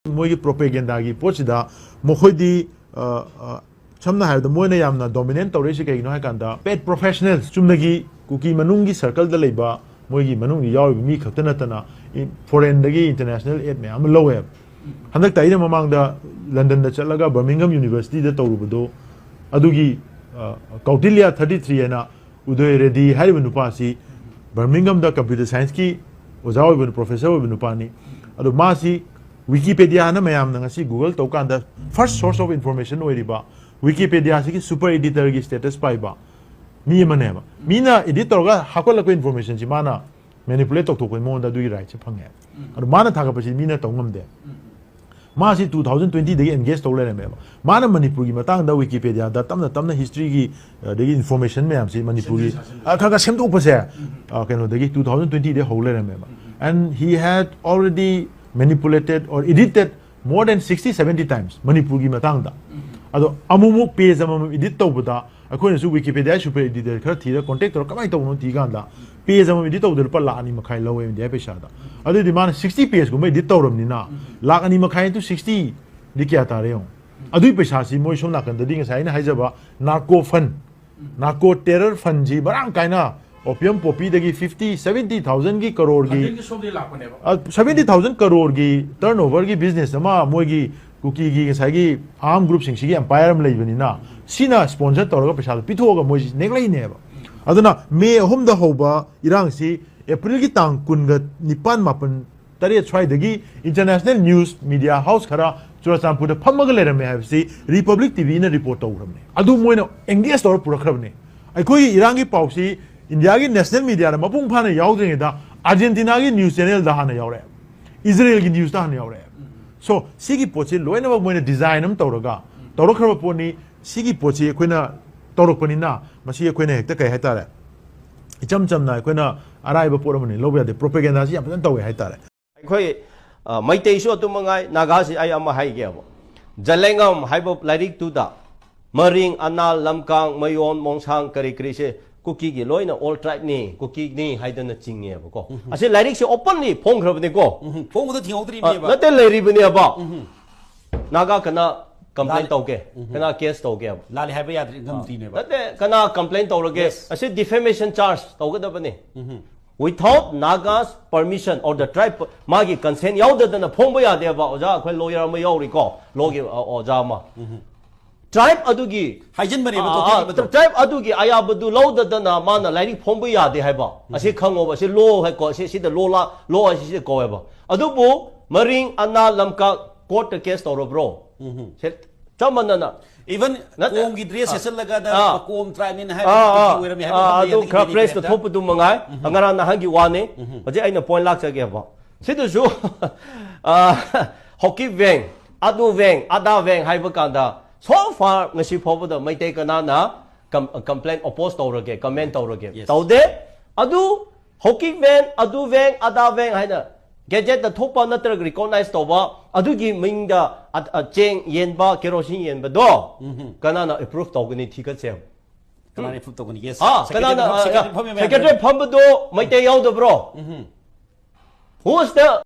मोई प्रोपेगेंडा की पोचदा मोखोदी समना है मोयना यामना डोमिनेट तौरेसी कईनो है कांदा पेड प्रोफेशनल्स चुमनगी कुकी मनुंगी सर्कल द लेबा मोई मनुंगी याव मी खत नतना फॉरेन दगी इंटरनेशनल एड में हम लोवे हंदक ताइना ममांगदा लंदन द चलगा बर्मिंघम यूनिवर्सिटी द तौरुबदो अदुगी कौटिल्या 33 एना उदय रेड्डी हाइब नुपासी बर्मिंघम द कंप्यूटर साइंस की ओजा ओइबन प्रोफेसर ओइबन नुपानी अदु मासी विकिपीडिया ना मैम नंगसी गूगल तौकांदा फर्स्ट सोर्स ऑफ इंफॉर्मेशन ओइरिबा विकिपीडिया से सुपर एडिटर की स्टेटस पाइबा मी मनेबा मीना एडिट तौरगा हाकोलको इंफॉर्मेशन जी माना मैनिपुलेट तौथोको मोंदा दुई राइट से फंगे अदु माना थागपसि मीना तौंगमदे मासी 2020 दगी एंगेज तौ लेरेमेबा माना मणिपुर की मतांगदा विकिपीडिया दा तमना तमना हिस्ट्री की दगी इंफॉर्मेशन मैम से मणिपुर की खागा सेमदोपसे केनो दगी 2020 दे हो लेरेमेबा and he had already manipulated or edited more than 60-70 times Manipur ki matang da ado amumuk page amum edit tawbada akhoi su Wikipedia super editor khar thira contact tor kamai tawno ti gan da page amum edit tawdel pa la ani makhai lawe de pe sha da ado di man 60 page ko mai edit tawram ni na la ani makhai to 60 di kya ta re yong adu paisa si moi som na kan da ding sai na haijaba narco fund narco terror fund ji barang kaina opium poppy दगी 50-70,000 की करोड़ की 70,000 करोड़ की turnover की business अमा मोगी cookie की साइगी arm group सिंग सिगी empire में लेबनिना सीना स्पॉन्सर तौरगा पैसा पिथोगा मोजी नेगलाइनेबा अदुना मे अहुम द होबा इरांग सी अप्रैल की तांग कुनगा निपान मापन तरे छ्वाइदगी इंटरनेशनल न्यूज मीडिया हाउस खरा चुराचांपुर फमगा लेरमे हाबसी रिपब्लिक टीवी ने रिपोर्ट तौरमने अदु मोइना एंगेज तौर पुरखरबने अखोई इरांग की पाउसी इंडिया की नेशनल मीडिया में मपुंग फाने याउद्रिंगदा अर्जेंटीना की न्यूज चैनल दा हाने यावरे इजराइल की न्यूज दा हाने यावरे सो सिगी पोचे लोइनबक मोइना डिजाइन अम तौरगा तौरखरब पोनी सिगी पोचे अखोइना तौरकपनिना मसी अखोइना हेक्ता कय हाइतारे इचम चमना अखोइना अराइबा पोरमनि लोबे दे प्रोपेगेंडा सि याम तौवे हाइतारे अखोइ मैतेइसो तुमंगाई नागासि आई अमा हाइगेबो जलेंगम हाइबो लाइरिक तुदा मरिंग अनाल लमकांग मयोन मोंसांग करी करीसे कुकी की लोइना ऑल ट्राइब ने कुकी ने हाइदन चिंगेबको असे लाइरिक से ओपनली फोंखरबने को फोंगदो थिंगौद्रिबेबा नते लेरिबनेबा नागा कना कंप्लेन तौगे कना केस तौगे लाले हाइबा याद्रि गमतिनेबा नते कना कंप्लेन तौरगे असे डिफेमेशन चार्ज तौगदबने without Naga's permission or the tribe magi consent yaudadana phongba yadeba oja akhoi lawyer ma yauri ko logi oja ma tribe adugi Huygens बने तो tribe adugi ayabadu lawdadana mana lairi phongba yade haiba ase khangoba ase law hai ko ase the law ase ko haiba adubu maring ana lamka court case tawro set chamanana even कोम की dress session लगा दा कोम tribe ने है verum है adu kha press to thop du mangai angara na hangi wane aje aina point lak chage ba sidu su hockey weng adu weng ada weng haiba kanda so far ngasi phoba da Meetei kana na complaint oppose tawrage comment tawrage tawde adu hockey weng adu weng ada weng haina gadget da thopa natrag recognize tawba adugi mingda cheng yenba kerosene yenba do kana na approve tawgani thikat sem kana approve tawgani yes kana na secretary phamba do Meetei yaw do bro who's the